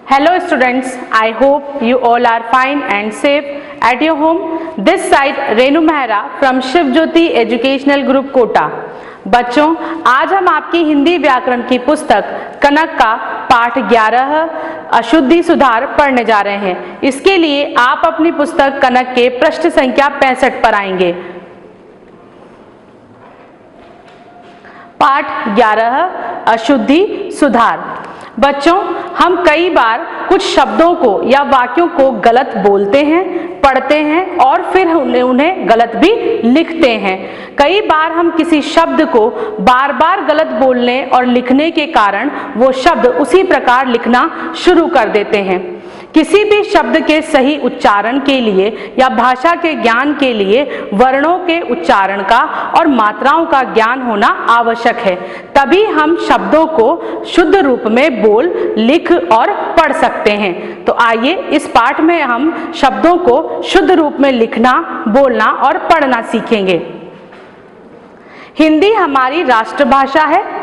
Hello students, I hope you all are fine and safe at your home. This side Renu Mehra from Shiv Jyoti Educational Group Kota. बच्चों, आज हम आपकी हिंदी व्याकरण की पुस्तक कनक का पाठ 11 अशुद्धि सुधार पढ़ने जा रहे हैं। इसके लिए आप अपनी पुस्तक कनक के पृष्ठ संख्या 65 पर आएंगे। पाठ 11 अशुद्धि सुधार। बच्चों, हम कई बार कुछ शब्दों को या वाक्यों को गलत बोलते हैं, पढ़ते हैं और फिर उन्हें गलत भी लिखते हैं। कई बार हम किसी शब्द को बार बार गलत बोलने और लिखने के कारण वो शब्द उसी प्रकार लिखना शुरू कर देते हैं। किसी भी शब्द के सही उच्चारण के लिए या भाषा के ज्ञान के लिए वर्णों के उच्चारण का और मात्राओं का ज्ञान होना आवश्यक है, तभी हम शब्दों को शुद्ध रूप में बोल, लिख और पढ़ सकते हैं। तो आइए इस पाठ में हम शब्दों को शुद्ध रूप में लिखना, बोलना और पढ़ना सीखेंगे। हिंदी हमारी राष्ट्रभाषा है।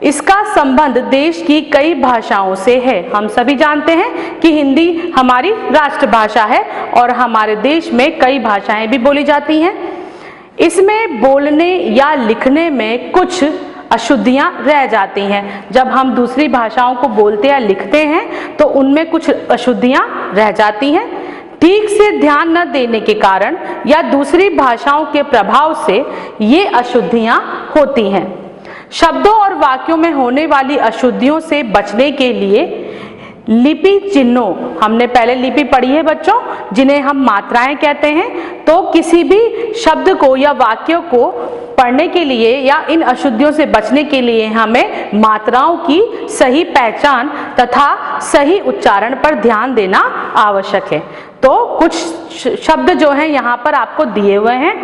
इसका संबंध देश की कई भाषाओं से है। हम सभी जानते हैं कि हिंदी हमारी राष्ट्रभाषा है और हमारे देश में कई भाषाएं भी बोली जाती हैं। इसमें बोलने या लिखने में कुछ अशुद्धियां रह जाती हैं। जब हम दूसरी भाषाओं को बोलते या लिखते हैं तो उनमें कुछ अशुद्धियां रह जाती हैं। ठीक से ध्यान न देने के कारण या दूसरी भाषाओं के प्रभाव से ये अशुद्धियां होती हैं। शब्दों और वाक्यों में होने वाली अशुद्धियों से बचने के लिए लिपि चिन्हों, हमने पहले लिपि पढ़ी है बच्चों, जिन्हें हम मात्राएं कहते हैं। तो किसी भी शब्द को या वाक्य को पढ़ने के लिए या इन अशुद्धियों से बचने के लिए हमें मात्राओं की सही पहचान तथा सही उच्चारण पर ध्यान देना आवश्यक है। तो कुछ शब्द जो हैं यहाँ पर आपको दिए हुए हैं,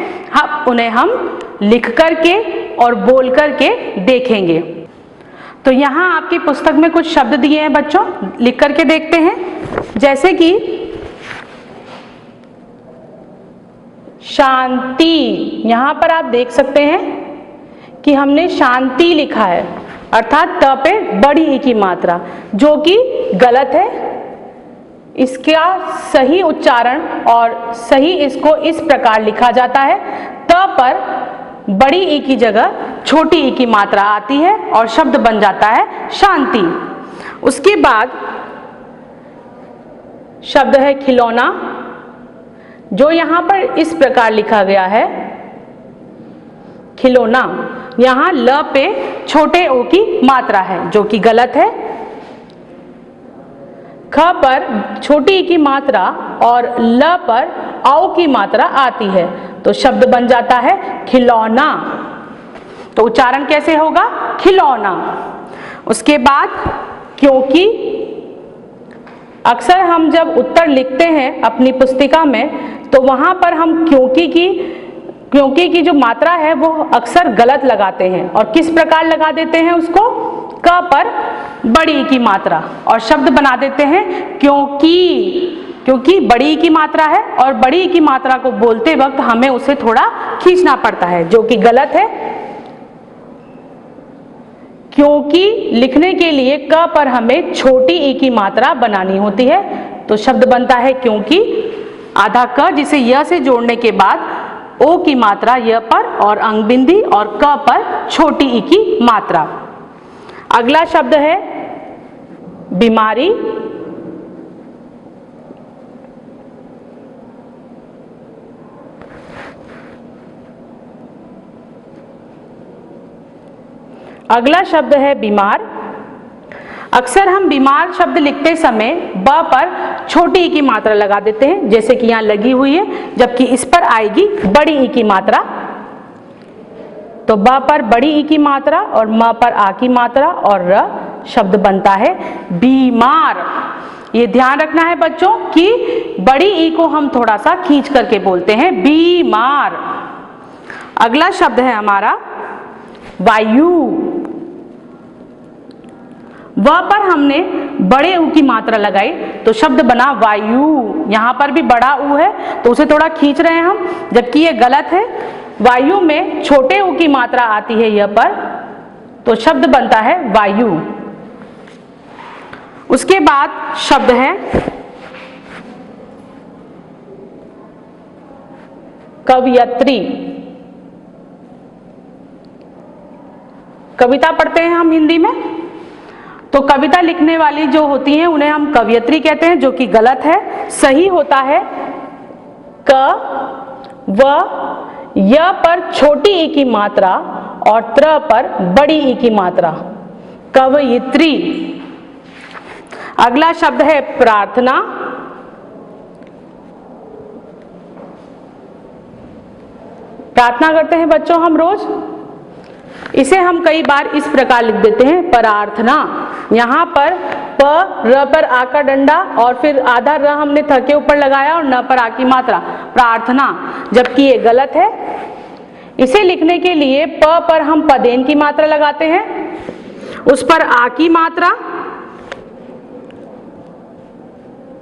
उन्हें हम लिख करके और बोल करके देखेंगे। तो यहाँ आपकी पुस्तक में कुछ शब्द दिए हैं बच्चों, लिख करके देखते हैं। जैसे कि शांति, यहाँ पर आप देख सकते हैं कि हमने शांति लिखा है, अर्थात त पे बड़ी ई की मात्रा, जो कि गलत है। इसका सही उच्चारण और सही इसको इस प्रकार लिखा जाता है, त पर बड़ी ई की जगह छोटी ई की मात्रा आती है और शब्द बन जाता है शांति। उसके बाद शब्द है खिलौना, जो यहाँ पर इस प्रकार लिखा गया है खिलौना। यहाँ ल पे छोटे ओ की मात्रा है, जो कि गलत है। ख पर छोटी ई की मात्रा और ल पर औ की मात्रा आती है, तो शब्द बन जाता है खिलौना। तो उच्चारण कैसे होगा? खिलौना। उसके बाद क्योंकि, अक्सर हम जब उत्तर लिखते हैं अपनी पुस्तिका में तो वहां पर हम क्योंकि की जो मात्रा है वो अक्सर गलत लगाते हैं। और किस प्रकार लगा देते हैं उसको? क पर बड़ी की मात्रा और शब्द बना देते हैं क्योंकि बड़ी की मात्रा है और बड़ी की मात्रा को बोलते वक्त हमें उसे थोड़ा खींचना पड़ता है, जो कि गलत है। क्योंकि लिखने के लिए क पर हमें छोटी ई की मात्रा बनानी होती है, तो शब्द बनता है क्योंकि। आधा क जिसे य से जोड़ने के बाद ओ की मात्रा य पर और अंग बिंदी और क पर छोटी ई की मात्रा। अगला शब्द है बीमारी। अगला शब्द है बीमार। अक्सर हम बीमार शब्द लिखते समय ब पर छोटी ई की मात्रा लगा देते हैं, जैसे कि यहाँ लगी हुई है, जबकि इस पर आएगी बड़ी ई की मात्रा। तो ब पर बड़ी ई की मात्रा और म पर आ की मात्रा और र, शब्द बनता है बीमार। ये ध्यान रखना है बच्चों कि बड़ी ई को हम थोड़ा सा खींच करके बोलते हैं बीमार। अगला शब्द है हमारा वायु। वह पर हमने बड़े ऊ की मात्रा लगाई तो शब्द बना वायु। यहाँ पर भी बड़ा ऊ है तो उसे थोड़ा खींच रहे हैं हम, जबकि ये गलत है। वायु में छोटे ऊ की मात्रा आती है यह पर, तो शब्द बनता है वायु। उसके बाद शब्द है कवयत्री। कविता पढ़ते हैं हम हिंदी में, तो कविता लिखने वाली जो होती हैं उन्हें हम कवयत्री कहते हैं, जो कि गलत है। सही होता है क व य पर छोटी ई की मात्रा और त्र पर बड़ी ई की मात्रा, कवयित्री। अगला शब्द है प्रार्थना। प्रार्थना करते हैं बच्चों हम रोज, इसे हम कई बार इस प्रकार लिख देते हैं प्रार्थना। यहाँ पर प र पर आ का डंडा और फिर आधा र हमने थ के ऊपर लगाया और न पर आ की मात्रा, प्रार्थना, जबकि ये गलत है। इसे लिखने के लिए प पर हम पदेन की मात्रा लगाते हैं, उस पर आ की मात्रा,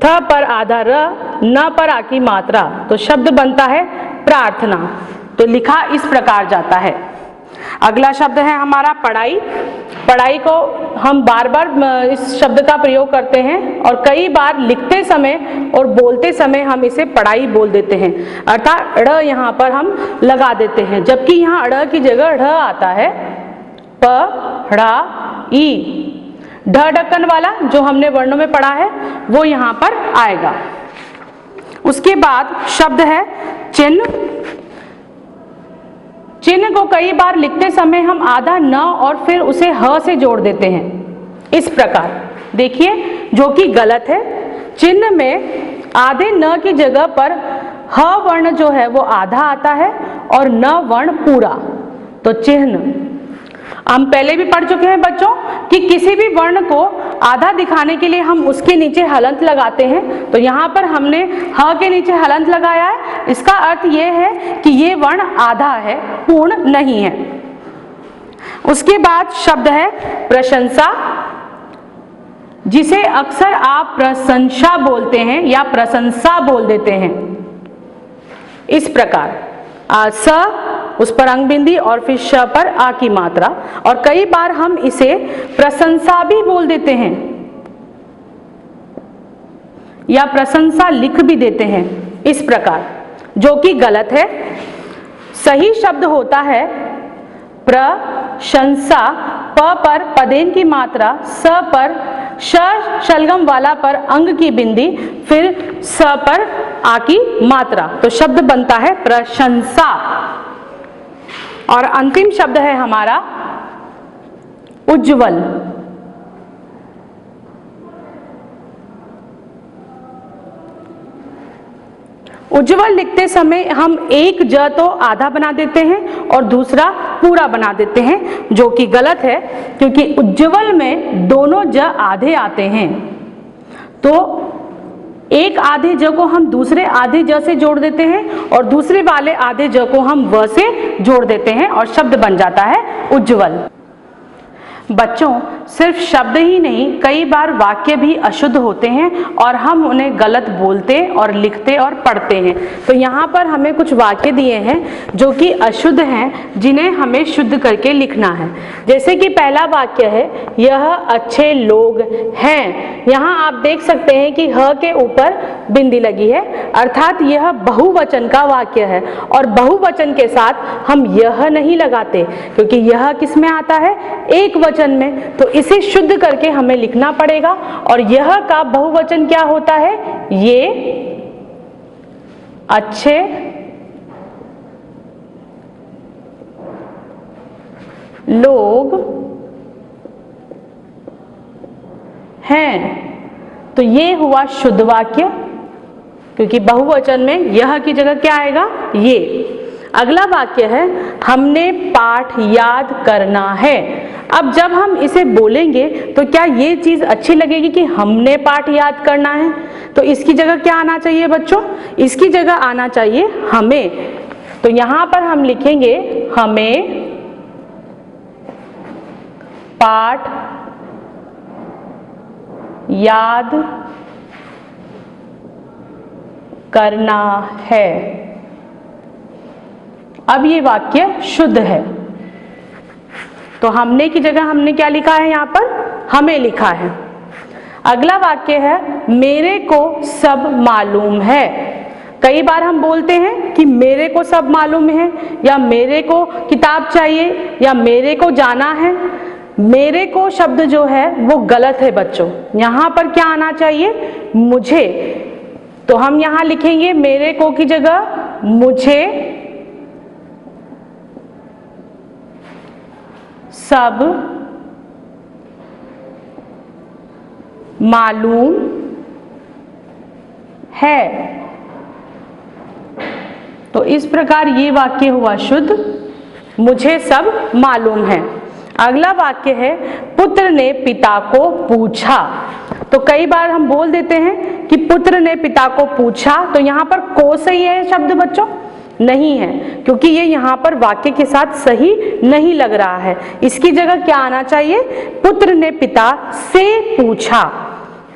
थ पर आधा र, न पर आ की मात्रा, तो शब्द बनता है प्रार्थना। तो लिखा इस प्रकार जाता है। अगला शब्द है हमारा पढ़ाई। पढ़ाई को हम बार बार इस शब्द का प्रयोग करते हैं और कई बार लिखते समय और बोलते समय हम इसे पढ़ाई बोल देते हैं, अर्थात ड़ यहाँ पर हम लगा देते हैं, जबकि यहाँ ड़ की जगह ढ आता है। प ढ़ा ई, ढ ढक्कन वाला जो हमने वर्णों में पढ़ा है वो यहाँ पर आएगा। उसके बाद शब्द है चिन्ह। चिन्ह को कई बार लिखते समय हम आधा न और फिर उसे ह से जोड़ देते हैं, इस प्रकार देखिए, जो कि गलत है। चिन्ह में आधे न की जगह पर ह वर्ण जो है वो आधा आता है और न वर्ण पूरा। तो चिन्ह हम पहले भी पढ़ चुके हैं बच्चों कि किसी भी वर्ण को आधा दिखाने के लिए हम उसके नीचे हलंत लगाते हैं। तो यहाँ पर हमने ह के नीचे हलंत लगाया है, इसका अर्थ ये है कि ये वर्ण आधा है, पूर्ण नहीं है। उसके बाद शब्द है प्रशंसा, जिसे अक्सर आप प्रशंसा बोलते हैं या प्रशंसा बोल देते हैं, इस प्रकार स उस पर अंग बिंदी और फिर श पर आ की मात्रा, और कई बार हम इसे प्रशंसा भी बोल देते हैं या प्रशंसा लिख भी देते हैं, इस प्रकार, जो कि गलत है। सही शब्द होता है प्रशंसा, प पर पदेन की मात्रा, स पर श शलगम वाला पर अंग की बिंदी, फिर स पर आ की मात्रा, तो शब्द बनता है प्रशंसा। और अंतिम शब्द है हमारा उज्ज्वल। उज्ज्वल लिखते समय हम एक ज तो आधा बना देते हैं और दूसरा पूरा बना देते हैं, जो कि गलत है, क्योंकि उज्ज्वल में दोनों ज आधे आते हैं। तो एक आधे ज को हम दूसरे आधे ज से जोड़ देते हैं और दूसरे वाले आधे ज को हम व से जोड़ देते हैं और शब्द बन जाता है उज्ज्वल। बच्चों, सिर्फ शब्द ही नहीं, कई बार वाक्य भी अशुद्ध होते हैं और हम उन्हें गलत बोलते और लिखते और पढ़ते हैं। तो यहाँ पर हमें कुछ वाक्य दिए हैं जो कि अशुद्ध हैं, जिन्हें हमें शुद्ध करके लिखना है। जैसे कि पहला वाक्य है, यह अच्छे लोग हैं। यहाँ आप देख सकते हैं कि ह के ऊपर बिंदी लगी है, अर्थात यह बहुवचन का वाक्य है और बहुवचन के साथ हम यह नहीं लगाते, क्योंकि यह किस में आता है? एक वचन में। तो इसे शुद्ध करके हमें लिखना पड़ेगा। और यह का बहुवचन क्या होता है? ये अच्छे लोग हैं। तो ये हुआ शुद्ध वाक्य, क्योंकि बहुवचन में यह की जगह क्या आएगा? ये। अगला वाक्य है, हमने पाठ याद करना है। अब जब हम इसे बोलेंगे तो क्या ये चीज अच्छी लगेगी कि हमने पाठ याद करना है? तो इसकी जगह क्या आना चाहिए बच्चों? इसकी जगह आना चाहिए हमें। तो यहां पर हम लिखेंगे हमें पाठ याद करना है। अब ये वाक्य शुद्ध है। तो हमने की जगह हमने क्या लिखा है? यहाँ पर हमें लिखा है। अगला वाक्य है मेरे को सब मालूम है। कई बार हम बोलते हैं कि मेरे को सब मालूम है, या मेरे को किताब चाहिए, या मेरे को जाना है। मेरे को शब्द जो है वो गलत है बच्चों। यहां पर क्या आना चाहिए? मुझे। तो हम यहां लिखेंगे मेरे को की जगह मुझे सब मालूम है। तो इस प्रकार ये वाक्य हुआ शुद्ध, मुझे सब मालूम है। अगला वाक्य है पुत्र ने पिता को पूछा। तो कई बार हम बोल देते हैं कि पुत्र ने पिता को पूछा, तो यहां पर को सही है शब्द बच्चों? नहीं है, क्योंकि ये यहां पर वाक्य के साथ सही नहीं लग रहा है। इसकी जगह क्या आना चाहिए? पुत्र ने पिता से पूछा।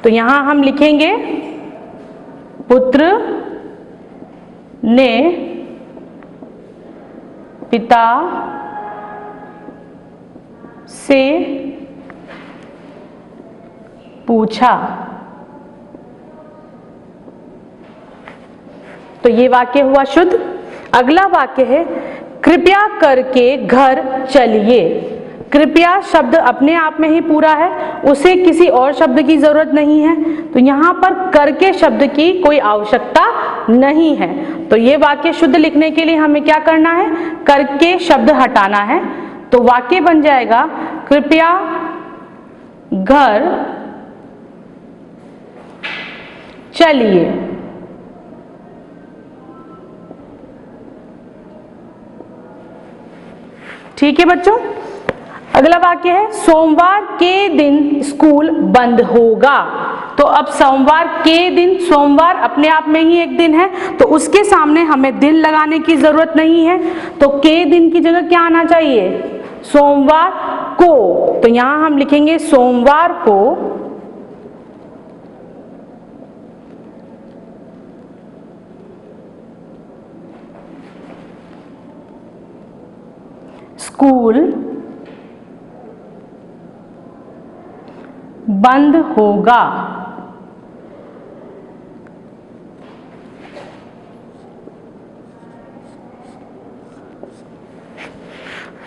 तो यहां हम लिखेंगे पुत्र ने पिता से पूछा। तो ये वाक्य हुआ शुद्ध। अगला वाक्य है कृपया करके घर चलिए। कृपया शब्द अपने आप में ही पूरा है, उसे किसी और शब्द की जरूरत नहीं है। तो यहां पर करके शब्द की कोई आवश्यकता नहीं है। तो ये वाक्य शुद्ध लिखने के लिए हमें क्या करना है? करके शब्द हटाना है। तो वाक्य बन जाएगा कृपया घर चलिए। ठीक है बच्चों। अगला वाक्य है सोमवार के दिन स्कूल बंद होगा। तो अब सोमवार के दिन, सोमवार अपने आप में ही एक दिन है, तो उसके सामने हमें दिन लगाने की जरूरत नहीं है। तो के दिन की जगह क्या आना चाहिए? सोमवार को। तो यहां हम लिखेंगे सोमवार को स्कूल बंद होगा।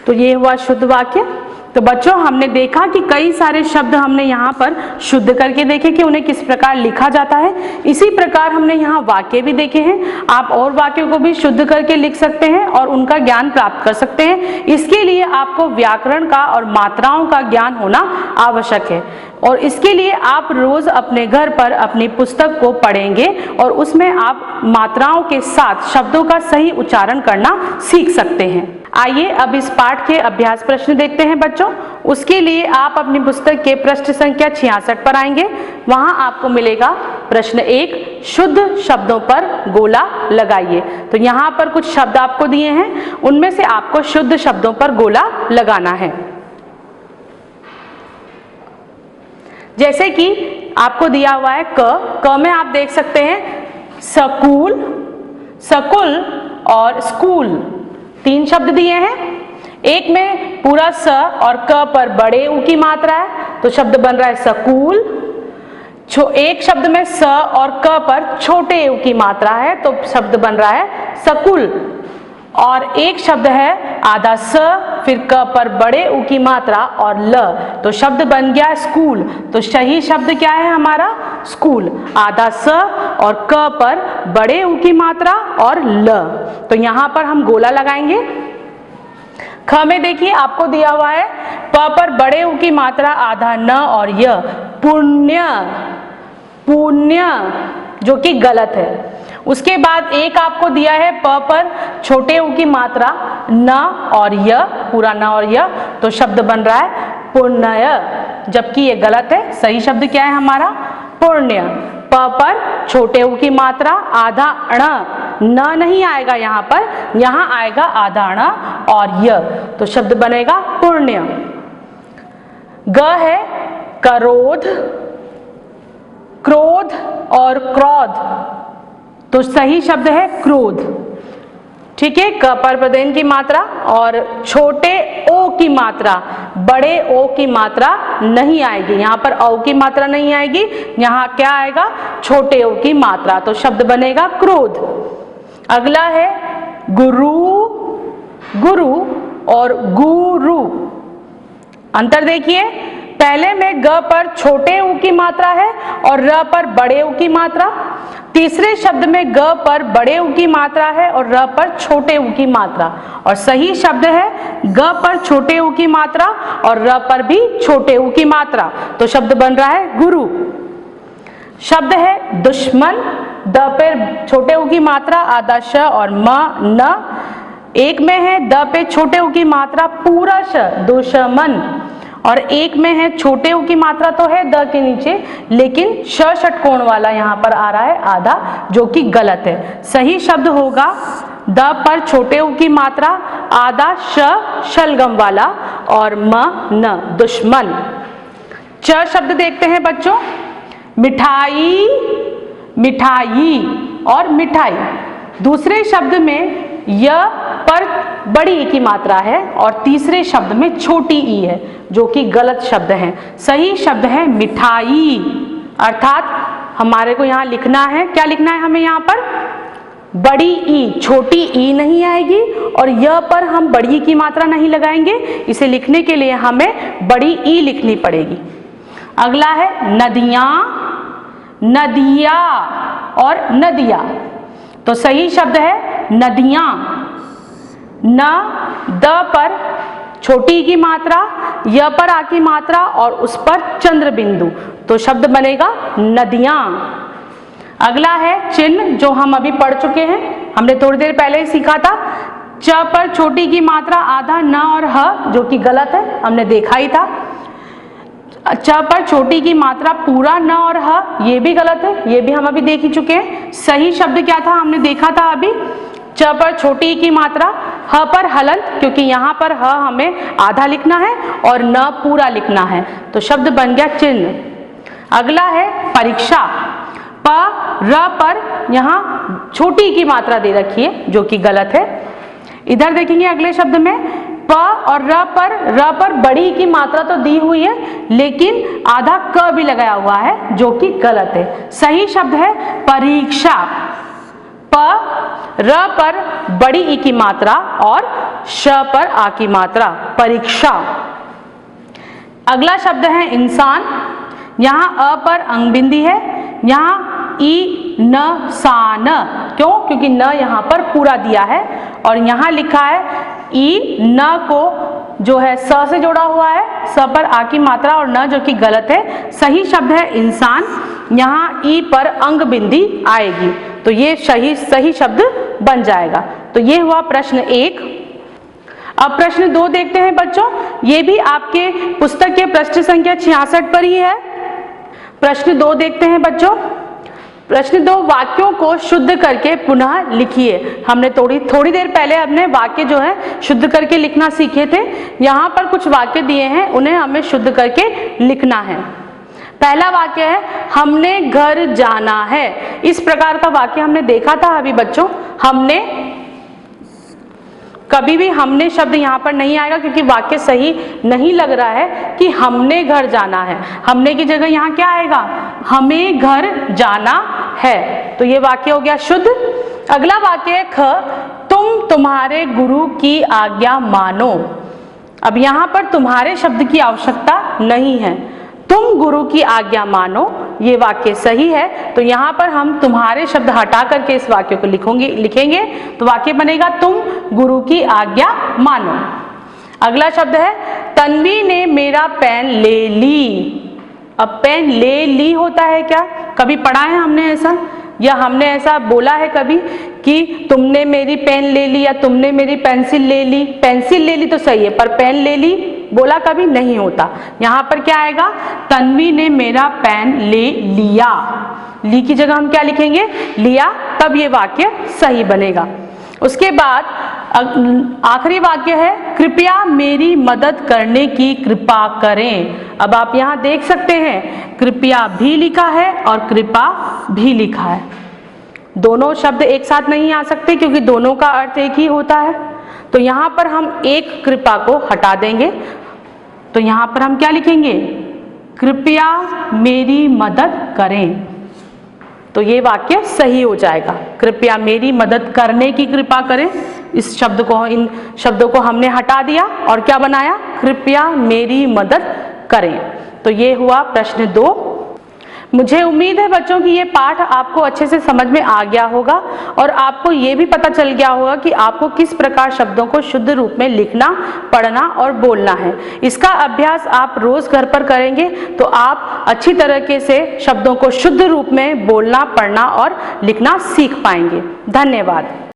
तो ये हुआ शुद्ध वाक्य। तो बच्चों हमने देखा कि कई सारे शब्द हमने यहाँ पर शुद्ध करके देखे कि उन्हें किस प्रकार लिखा जाता है। इसी प्रकार हमने यहाँ वाक्य भी देखे हैं। आप और वाक्यों को भी शुद्ध करके लिख सकते हैं और उनका ज्ञान प्राप्त कर सकते हैं। इसके लिए आपको व्याकरण का और मात्राओं का ज्ञान होना आवश्यक है, और इसके लिए आप रोज अपने घर पर अपनी पुस्तक को पढ़ेंगे और उसमें आप मात्राओं के साथ शब्दों का सही उच्चारण करना सीख सकते हैं। आइए अब इस पाठ के अभ्यास प्रश्न देखते हैं बच्चों। उसके लिए आप अपनी पुस्तक के पृष्ठ संख्या 66 पर आएंगे। वहां आपको मिलेगा प्रश्न 1, शुद्ध शब्दों पर गोला लगाइए। तो यहाँ पर कुछ शब्द आपको दिए हैं, उनमें से आपको शुद्ध शब्दों पर गोला लगाना है। जैसे कि आपको दिया हुआ है क में आप देख सकते हैं स्कूल, स्कूल और स्कूल, 3 शब्द दिए हैं। एक में पूरा स और क पर बड़े ऊ की मात्रा है, तो शब्द बन रहा है स्कूल। एक शब्द में स और क पर छोटे ऊ की मात्रा है, तो शब्द बन रहा है स्कूल। और एक शब्द है आधा स फिर क पर बड़े ऊ की मात्रा और ल, तो शब्द बन गया स्कूल। तो सही शब्द क्या है हमारा? स्कूल। आधा स और क पर बड़े ऊ की मात्रा और ल। तो यहाँ पर हम गोला लगाएंगे। ख में देखिए आपको दिया हुआ है प पर बड़े ऊ की मात्रा आधा न और य, पुण्य, पुण्य, जो कि गलत है। उसके बाद एक आपको दिया है प पर छोटे ऊ की मात्रा न और य, पूरा न और य, तो शब्द बन रहा है पुण्य, जबकि ये गलत है। सही शब्द क्या है हमारा? पुण्य। प पर छोटे ऊ की मात्रा आधा ण, न नहीं आएगा यहाँ पर, यहाँ आएगा आधा ण और य, तो शब्द बनेगा पुण्य। ग है करोध, क्रोध और क्रोध, तो सही शब्द है क्रोध। ठीक है, क पर प्रदेन की मात्रा और छोटे ओ की मात्रा, बड़े ओ की मात्रा नहीं आएगी, यहाँ पर औ की मात्रा नहीं आएगी, यहाँ क्या आएगा, छोटे ओ की मात्रा, तो शब्द बनेगा क्रोध। अगला है गुरु, गुरु और गुरु। अंतर देखिए, पहले में ग पर छोटे ऊ की मात्रा है और र पर बड़े ऊ की मात्रा। तीसरे शब्द में ग पर बड़े ऊ की मात्रा है और र पर छोटे ऊ की मात्रा, और सही शब्द है ग पर छोटे ऊ की मात्रा और र पर भी छोटे ऊ की मात्रा, तो शब्द बन रहा है गुरु। शब्द है दुश्मन, द पे छोटे ऊ की मात्रा, आधा श और म न। एक में है द पे छोटे ऊ की मात्रा पूरा श, दुश्मन, और एक में है छोटे ऊ की मात्रा तो है द के नीचे, लेकिन श षटकोण वाला यहाँ पर आ रहा है आधा, जो कि गलत है। सही शब्द होगा द पर छोटे ऊ की मात्रा, आधा श शलगम वाला और म न, दुश्मन। च शब्द देखते हैं बच्चों, मिठाई, मिठाई और मिठाई। दूसरे शब्द में य पर बड़ी ई की मात्रा है और तीसरे शब्द में छोटी ई है, जो कि गलत शब्द है। सही शब्द है मिठाई, अर्थात हमारे को यहाँ लिखना है, क्या लिखना है हमें यहाँ पर, बड़ी ई, छोटी ई नहीं आएगी, और य पर हम बड़ी ई की मात्रा नहीं लगाएंगे, इसे लिखने के लिए हमें बड़ी ई लिखनी पड़ेगी। अगला है नदियाँ, नदिया और नदिया, तो सही शब्द है नदियाँ। न द पर छोटी की मात्रा, य पर आ की मात्रा और उस पर चंद्र बिंदु, तो शब्द बनेगा नदियाँ। अगला है चिन्ह, जो हम अभी पढ़ चुके हैं, हमने थोड़ी देर पहले ही सीखा था। च पर छोटी की मात्रा आधा न और ह, जो कि गलत है, हमने देखा ही था। च पर छोटी की मात्रा पूरा न और ह, ये भी गलत है, ये भी हम अभी देख ही चुके हैं। सही शब्द क्या था, हमने देखा था अभी, च पर छोटी की मात्रा, ह पर हलंत, क्योंकि यहाँ पर ह हमें आधा लिखना है और न पूरा लिखना है, तो शब्द बन गया चिन्ह। अगला है परीक्षा, प र पर यहाँ छोटी की मात्रा दे रखी है, जो कि गलत है। इधर देखेंगे अगले शब्द में प और र पर बड़ी की मात्रा तो दी हुई है, लेकिन आधा क भी लगाया हुआ है, जो कि गलत है। सही शब्द है परीक्षा, प र पर बड़ी ई की मात्रा और श पर आ की मात्रा, परीक्षा। अगला शब्द है इंसान, यहाँ अ पर अंग बिंदी है, यहाँ ई न सा न, क्यों, क्योंकि न यहाँ पर पूरा दिया है और यहाँ लिखा है ई न को जो है स से जोड़ा हुआ है, स पर आ की मात्रा और न, जो कि गलत है। सही शब्द है इंसान, यहाँ ई पर अंग बिंदी आएगी, तो ये सही शब्द बन जाएगा। तो ये हुआ प्रश्न 1। अब प्रश्न 2 देखते हैं बच्चों, ये भी आपके पुस्तक के पृष्ठ संख्या 66 पर ही है। प्रश्न 2 देखते हैं बच्चों। प्रश्न 2, वाक्यों को शुद्ध करके पुनः लिखिए। हमने थोड़ी देर पहले अपने वाक्य जो है शुद्ध करके लिखना सीखे थे। यहाँ पर कुछ वाक्य दिए हैं, उन्हें हमें शुद्ध करके लिखना है। पहला वाक्य है हमने घर जाना है। इस प्रकार का वाक्य हमने देखा था अभी बच्चों। हमने, कभी भी हमने शब्द यहाँ पर नहीं आएगा, क्योंकि वाक्य सही नहीं लग रहा है कि हमने घर जाना है। हमने की जगह यहाँ क्या आएगा, हमें घर जाना है, तो ये वाक्य हो गया शुद्ध। अगला वाक्य है ख, तुम तुम्हारे गुरु की आज्ञा मानो। अब यहाँ पर तुम्हारे शब्द की आवश्यकता नहीं है, तुम गुरु की आज्ञा मानो, ये वाक्य सही है। तो यहाँ पर हम तुम्हारे शब्द हटा करके इस वाक्य को लिखेंगे, तो वाक्य बनेगा तुम गुरु की आज्ञा मानो। अगला शब्द है तन्वी ने मेरा पेन ले ली। अब पेन ले ली होता है क्या, कभी पढ़ा है हमने ऐसा, या हमने ऐसा बोला है कभी कि तुमने मेरी पेन ले ली या तुमने मेरी पेंसिल ले ली। पेंसिल ले ली तो सही है, पर पेन ले ली बोला कभी नहीं होता। यहाँ पर क्या आएगा, तन्वी ने मेरा पेन ले लिया। ली की जगह हम क्या लिखेंगे, लिया, तब ये वाक्य सही बनेगा। उसके बाद आखिरी वाक्य है कृपया मेरी मदद करने की कृपा करें। अब आप यहाँ देख सकते हैं कृपया भी लिखा है और कृपा भी लिखा है। दोनों शब्द एक साथ नहीं आ सकते, क्योंकि दोनों का अर्थ एक ही होता है। तो यहाँ पर हम एक कृपा को हटा देंगे, तो यहाँ पर हम क्या लिखेंगे, कृपया मेरी मदद करें। तो ये वाक्य सही हो जाएगा, कृपया मेरी मदद करने की कृपा करें। इस शब्द को, इन शब्दों को हमने हटा दिया और क्या बनाया, कृपया मेरी मदद करें। तो ये हुआ प्रश्न 2। मुझे उम्मीद है बच्चों कि ये पाठ आपको अच्छे से समझ में आ गया होगा और आपको ये भी पता चल गया होगा कि आपको किस प्रकार शब्दों को शुद्ध रूप में लिखना, पढ़ना और बोलना है। इसका अभ्यास आप रोज घर पर करेंगे तो आप अच्छी तरीके से शब्दों को शुद्ध रूप में बोलना, पढ़ना और लिखना सीख पाएंगे। धन्यवाद।